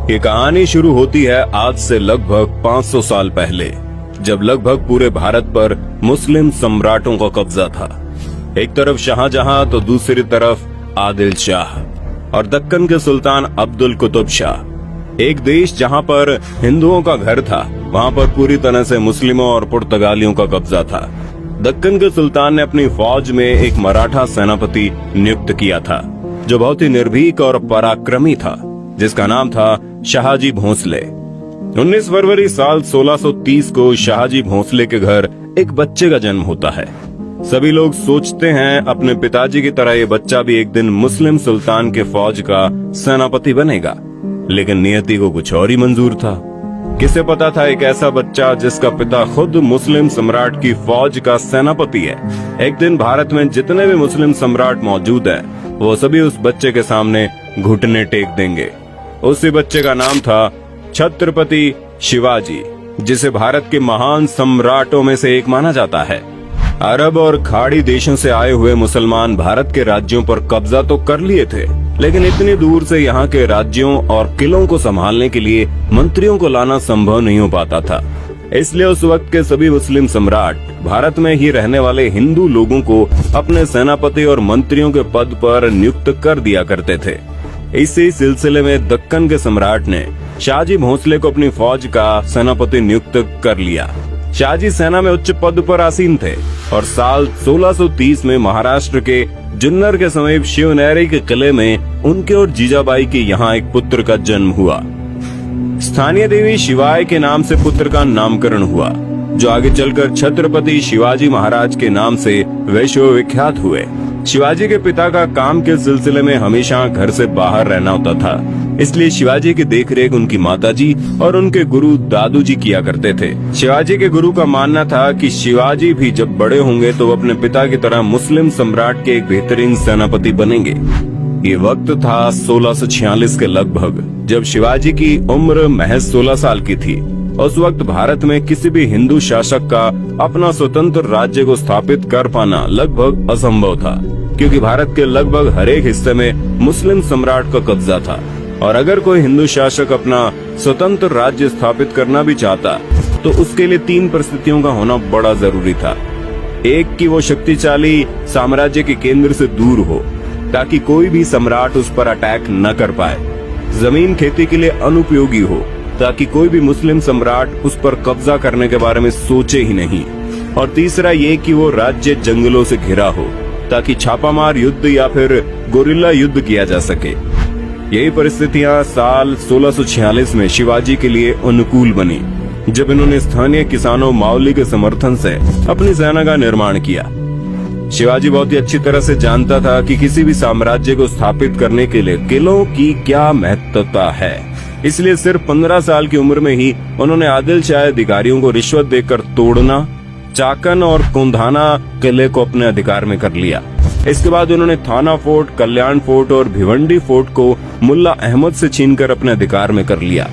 ये कहानी शुरू होती है आज से लगभग 500 साल पहले, जब लगभग पूरे भारत पर मुस्लिम सम्राटों का कब्जा था। एक तरफ शाहजहां तो दूसरी तरफ आदिल शाह और दक्कन के सुल्तान अब्दुल कुतुब शाह। एक देश जहां पर हिंदुओं का घर था, वहां पर पूरी तरह से मुस्लिमों और पुर्तगालियों का कब्जा था। दक्कन के सुल्तान ने अपनी फौज में एक मराठा सेनापति नियुक्त किया था, जो बहुत ही निर्भीक और पराक्रमी था, जिसका नाम था शाहजी भोंसले। 19 फरवरी साल 1630 को शाहजी भोंसले के घर एक बच्चे का जन्म होता है। सभी लोग सोचते हैं अपने पिताजी की तरह ये बच्चा भी एक दिन मुस्लिम सुल्तान के फौज का सेनापति बनेगा, लेकिन नियति को कुछ और ही मंजूर था। किसे पता था एक ऐसा बच्चा जिसका पिता खुद मुस्लिम सम्राट की फौज का सेनापति है, एक दिन भारत में जितने भी मुस्लिम सम्राट मौजूद हैं, वो सभी उस बच्चे के सामने घुटने टेक देंगे। उसी बच्चे का नाम था छत्रपति शिवाजी, जिसे भारत के महान सम्राटों में से एक माना जाता है। अरब और खाड़ी देशों से आए हुए मुसलमान भारत के राज्यों पर कब्जा तो कर लिए थे, लेकिन इतनी दूर से यहाँ के राज्यों और किलों को संभालने के लिए मंत्रियों को लाना संभव नहीं हो पाता था। इसलिए उस वक्त के सभी मुस्लिम सम्राट भारत में ही रहने वाले हिंदू लोगों को अपने सेनापति और मंत्रियों के पद पर नियुक्त कर दिया करते थे। इसी सिलसिले में दक्कन के सम्राट ने शाहजी भोंसले को अपनी फौज का सेनापति नियुक्त कर लिया। शाहजी सेना में उच्च पद पर आसीन थे और साल 1630 में महाराष्ट्र के जुन्नर के समीप शिवनेरी के किले में उनके और जीजाबाई के यहाँ एक पुत्र का जन्म हुआ। स्थानीय देवी शिवाय के नाम से पुत्र का नामकरण हुआ, जो आगे चलकर छत्रपति शिवाजी महाराज के नाम से विश्व विख्यात हुए। शिवाजी के पिता का काम के सिलसिले में हमेशा घर से बाहर रहना होता था, इसलिए शिवाजी की देखरेख उनकी माताजी और उनके गुरु दादू जी किया करते थे। शिवाजी के गुरु का मानना था कि शिवाजी भी जब बड़े होंगे तो अपने पिता की तरह मुस्लिम सम्राट के एक बेहतरीन सेनापति बनेंगे। ये वक्त था 1646 के लगभग, जब शिवाजी की उम्र महज 16 साल की थी। उस वक्त भारत में किसी भी हिंदू शासक का अपना स्वतंत्र राज्य को स्थापित कर पाना लगभग असंभव था, क्योंकि भारत के लगभग हर एक हिस्से में मुस्लिम सम्राट का कब्जा था। और अगर कोई हिंदू शासक अपना स्वतंत्र राज्य स्थापित करना भी चाहता, तो उसके लिए 3 परिस्थितियों का होना बड़ा जरूरी था। एक कि वो शक्तिशाली साम्राज्य के केंद्र से दूर हो, ताकि कोई भी सम्राट उस पर अटैक न कर पाए। जमीन खेती के लिए अनुपयोगी हो, ताकि कोई भी मुस्लिम सम्राट उस पर कब्जा करने के बारे में सोचे ही नहीं। और तीसरा ये कि वो राज्य जंगलों से घिरा हो, ताकि छापामार युद्ध या फिर गोरिल्ला युद्ध किया जा सके। यही परिस्थितियां साल 1646 में शिवाजी के लिए अनुकूल बनी, जब इन्होंने स्थानीय किसानों मावली के समर्थन से अपनी सेना का निर्माण किया। शिवाजी बहुत ही अच्छी तरह से जानता था कि किसी भी साम्राज्य को स्थापित करने के लिए किलों की क्या महत्वता है, इसलिए सिर्फ 15 साल की उम्र में ही उन्होंने आदिल शाह अधिकारियों को रिश्वत देकर तोड़ना, चाकन और कुंधाना किले को अपने अधिकार में कर लिया। इसके बाद उन्होंने थाना फोर्ट, कल्याण फोर्ट और भिवंडी फोर्ट को मुल्ला अहमद से छीनकर अपने अधिकार में कर लिया।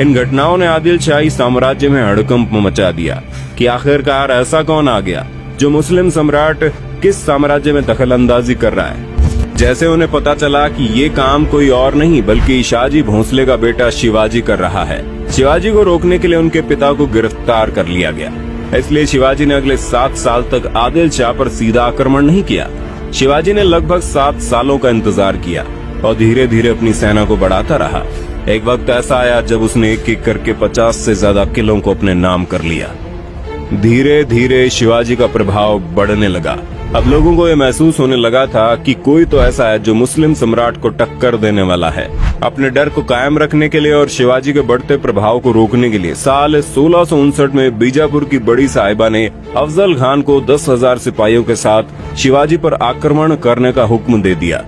इन घटनाओं ने आदिल शाही साम्राज्य में हड़कंप मचा दिया कि आखिरकार ऐसा कौन आ गया जो मुस्लिम सम्राट किस साम्राज्य में दखल अंदाजी कर रहा है। जैसे उन्हें पता चला कि ये काम कोई और नहीं बल्कि शाहजी भोंसले का बेटा शिवाजी कर रहा है। शिवाजी को रोकने के लिए उनके पिता को गिरफ्तार कर लिया गया। इसलिए शिवाजी ने अगले 7 साल तक आदिल शाह पर सीधा आक्रमण नहीं किया। शिवाजी ने लगभग 7 सालों का इंतजार किया और धीरे धीरे अपनी सेना को बढ़ाता रहा। एक वक्त ऐसा आया जब उसने एक एक करके 50 से ज्यादा किलों को अपने नाम कर लिया। धीरे धीरे शिवाजी का प्रभाव बढ़ने लगा। अब लोगों को ये महसूस होने लगा था कि कोई तो ऐसा है जो मुस्लिम सम्राट को टक्कर देने वाला है। अपने डर को कायम रखने के लिए और शिवाजी के बढ़ते प्रभाव को रोकने के लिए साल 1659 में बीजापुर की बड़ी साहिबा ने अफजल खान को 10,000 सिपाहियों के साथ शिवाजी पर आक्रमण करने का हुक्म दे दिया।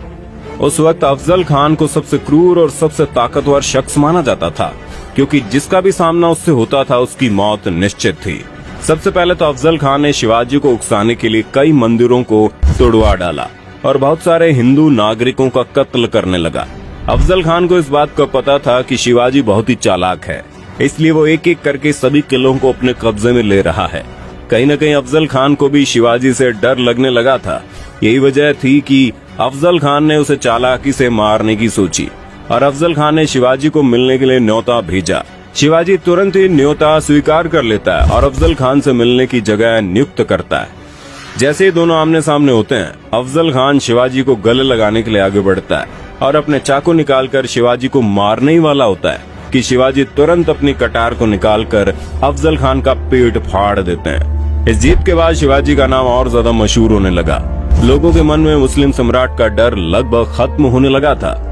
उस वक्त अफजल खान को सबसे क्रूर और सबसे ताकतवर शख्स माना जाता था, क्योंकि जिसका भी सामना उससे होता था उसकी मौत निश्चित थी। सबसे पहले तो अफजल खान ने शिवाजी को उकसाने के लिए कई मंदिरों को तोड़वा डाला और बहुत सारे हिंदू नागरिकों का कत्ल करने लगा। अफजल खान को इस बात का पता था कि शिवाजी बहुत ही चालाक है, इसलिए वो एक एक करके सभी किलों को अपने कब्जे में ले रहा है। कहीं न कहीं अफजल खान को भी शिवाजी से डर लगने लगा था। यही वजह थी कि अफजल खान ने उसे चालाकी से मारने की सोची। और अफजल खान ने शिवाजी को मिलने के लिए न्योता भेजा। शिवाजी तुरंत ही न्योता स्वीकार कर लेता है और अफजल खान से मिलने की जगह नियुक्त करता है। जैसे ही दोनों आमने सामने होते हैं, अफजल खान शिवाजी को गले लगाने के लिए आगे बढ़ता है और अपने चाकू निकालकर शिवाजी को मारने ही वाला होता है कि शिवाजी तुरंत अपनी कटार को निकालकर अफजल खान का पेट फाड़ देते हैं। इस जीत के बाद शिवाजी का नाम और ज्यादा मशहूर होने लगा। लोगों के मन में मुस्लिम सम्राट का डर लगभग खत्म होने लगा था।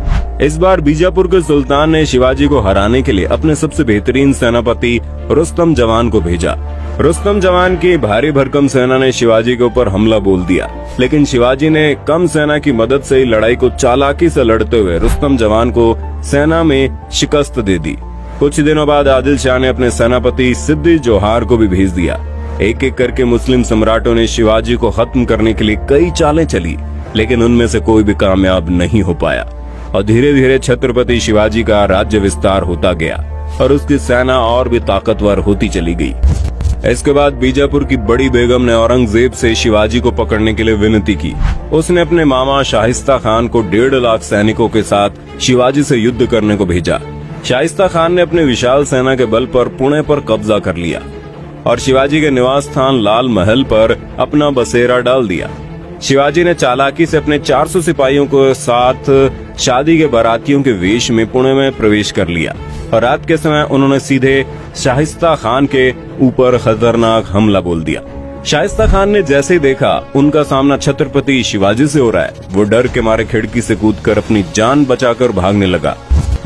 इस बार बीजापुर के सुल्तान ने शिवाजी को हराने के लिए अपने सबसे बेहतरीन सेनापति रुस्तम जवान को भेजा। रुस्तम जवान की भारी भरकम सेना ने शिवाजी के ऊपर हमला बोल दिया, लेकिन शिवाजी ने कम सेना की मदद से ही लड़ाई को चालाकी से लड़ते हुए रुस्तम जवान को सेना में शिकस्त दे दी। कुछ दिनों बाद आदिल शाह ने अपने सेनापति सिद्दी जोहार को भी भेज दिया। एक एक करके मुस्लिम सम्राटों ने शिवाजी को खत्म करने के लिए कई चालें चली, लेकिन उनमें से कोई भी कामयाब नहीं हो पाया और धीरे धीरे छत्रपति शिवाजी का राज्य विस्तार होता गया और उसकी सेना और भी ताकतवर होती चली गई। इसके बाद बीजापुर की बड़ी बेगम ने औरंगजेब से शिवाजी को पकड़ने के लिए विनती की। उसने अपने मामा शाहिस्ता खान को 1.5 लाख सैनिकों के साथ शिवाजी से युद्ध करने को भेजा। शाहिस्ता खान ने अपने विशाल सेना के बल पर पुणे पर कब्जा कर लिया और शिवाजी के निवास स्थान लाल महल पर अपना बसेरा डाल दिया। शिवाजी ने चालाकी से अपने 400 सिपाहियों को साथ शादी के बारातियों के वेश में पुणे में प्रवेश कर लिया और रात के समय उन्होंने सीधे शाहिस्ता खान के ऊपर खतरनाक हमला बोल दिया। शाहिस्ता खान ने जैसे ही देखा उनका सामना छत्रपति शिवाजी से हो रहा है, वो डर के मारे खिड़की से कूदकर अपनी जान बचाकर भागने लगा,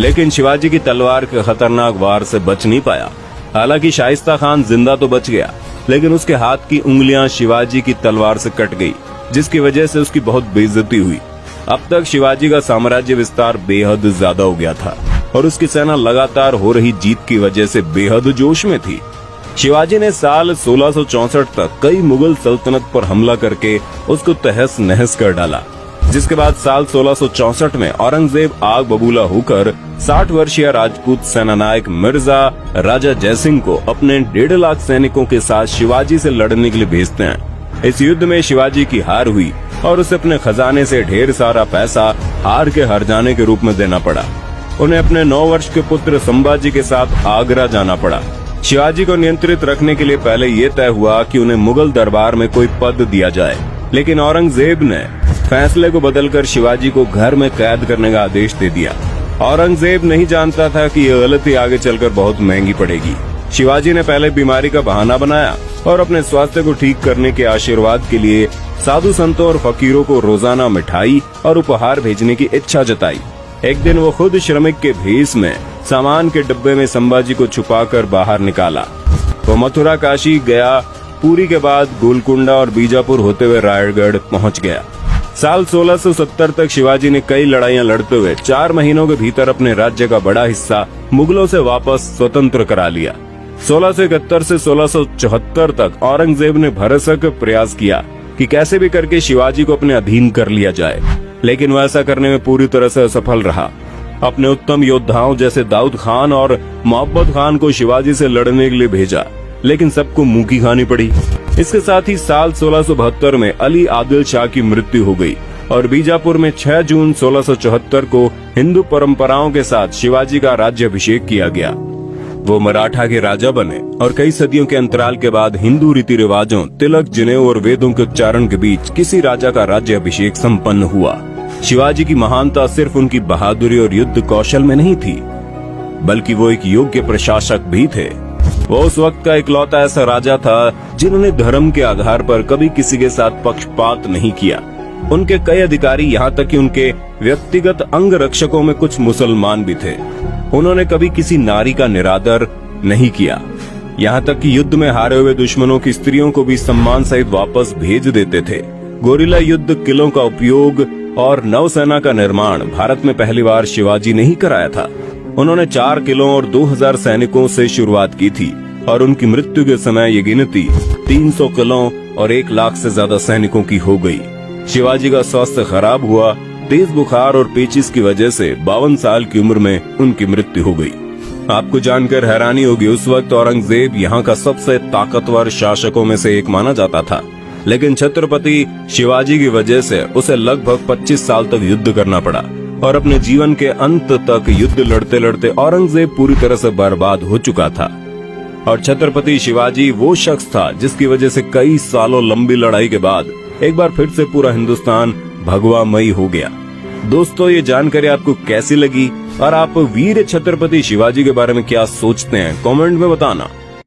लेकिन शिवाजी की तलवार के खतरनाक वार से बच नहीं पाया। हालांकि शाहिस्ता खान जिंदा तो बच गया, लेकिन उसके हाथ की उंगलियां शिवाजी की तलवार से कट गई, जिसकी वजह से उसकी बहुत बेइज्जती हुई। अब तक शिवाजी का साम्राज्य विस्तार बेहद ज्यादा हो गया था और उसकी सेना लगातार हो रही जीत की वजह से बेहद जोश में थी। शिवाजी ने साल 1664 तक कई मुगल सल्तनत पर हमला करके उसको तहस नहस कर डाला, जिसके बाद साल 1664 में औरंगजेब आग बबूला होकर 60 वर्षीय राजपूत सेनानायक मिर्जा राजा जयसिंह को अपने 1.5 लाख सैनिकों के साथ शिवाजी से लड़ने के लिए भेजते हैं। इस युद्ध में शिवाजी की हार हुई और उसे अपने खजाने से ढेर सारा पैसा हार के हार जाने के रूप में देना पड़ा। उन्हें अपने 9 वर्ष के पुत्र संभाजी के साथ आगरा जाना पड़ा। शिवाजी को नियंत्रित रखने के लिए पहले ये तय हुआ कि उन्हें मुगल दरबार में कोई पद दिया जाए, लेकिन औरंगजेब ने फैसले को बदलकर शिवाजी को घर में कैद करने का आदेश दे दिया। औरंगजेब नहीं जानता था कि यह गलती आगे चलकर बहुत महंगी पड़ेगी। शिवाजी ने पहले बीमारी का बहाना बनाया और अपने स्वास्थ्य को ठीक करने के आशीर्वाद के लिए साधु संतों और फकीरों को रोजाना मिठाई और उपहार भेजने की इच्छा जताई। एक दिन वो खुद श्रमिक के भेष में सामान के डिब्बे में संभाजी को छुपाकर बाहर निकाला। वो मथुरा, काशी, गया, पुरी के बाद गोलकुंडा और बीजापुर होते हुए रायगढ़ पहुंच गया। साल 1670 तक शिवाजी ने कई लड़ाइयां लड़ते हुए 4 महीनों के भीतर अपने राज्य का बड़ा हिस्सा मुगलों से वापस स्वतंत्र करा लिया। 1671 से 1674 तक औरंगजेब ने भरसक प्रयास किया कि कैसे भी करके शिवाजी को अपने अधीन कर लिया जाए, लेकिन वह ऐसा करने में पूरी तरह से असफल रहा। अपने उत्तम योद्धाओं जैसे दाऊद खान और मोहब्बत खान को शिवाजी से लड़ने के लिए भेजा, लेकिन सबको मुंह की खानी पड़ी। इसके साथ ही साल 1672 में अली आदिल शाह की मृत्यु हो गई और बीजापुर में 6 जून 1674 को हिंदू परंपराओं के साथ शिवाजी का राज्याभिषेक किया गया। वो मराठा के राजा बने और कई सदियों के अंतराल के बाद हिंदू रीति रिवाजों, तिलक, जनेऊ और वेदों के उच्चारण के बीच किसी राजा का राज्याभिषेक संपन्न हुआ। शिवाजी की महानता सिर्फ उनकी बहादुरी और युद्ध कौशल में नहीं थी, बल्कि वो एक योग्य प्रशासक भी थे। वो उस वक्त का इकलौता ऐसा राजा था जिन्होंने धर्म के आधार पर कभी किसी के साथ पक्षपात नहीं किया। उनके कई अधिकारी, यहाँ तक कि उनके व्यक्तिगत अंग रक्षकों में कुछ मुसलमान भी थे। उन्होंने कभी किसी नारी का निरादर नहीं किया, यहाँ तक कि युद्ध में हारे हुए दुश्मनों की स्त्रियों को भी सम्मान सहित वापस भेज देते थे। गोरिल्ला युद्ध, किलों का उपयोग और नौसेना का निर्माण भारत में पहली बार शिवाजी ने ही कराया था। उन्होंने 4 किलों और 2000 सैनिकों से शुरुआत की थी और उनकी मृत्यु के समय ये गिनती 300 किलों और 1 लाख से ज्यादा सैनिकों की हो गई। शिवाजी का स्वास्थ्य खराब हुआ। तेज बुखार और पेचिश की वजह से 52 साल की उम्र में उनकी मृत्यु हो गई। आपको जानकर हैरानी होगी, उस वक्त औरंगजेब यहाँ का सबसे ताकतवर शासकों में से एक माना जाता था, लेकिन छत्रपति शिवाजी की वजह से उसे लगभग 25 साल तक युद्ध करना पड़ा। और अपने जीवन के अंत तक युद्ध लड़ते लड़ते औरंगजेब पूरी तरह से बर्बाद हो चुका था और छत्रपति शिवाजी वो शख्स था जिसकी वजह से कई सालों लंबी लड़ाई के बाद एक बार फिर से पूरा हिंदुस्तान भगवामयी हो गया। दोस्तों, ये जानकारी आपको कैसी लगी और आप वीर छत्रपति शिवाजी के बारे में क्या सोचते हैं, कमेंट में बताना।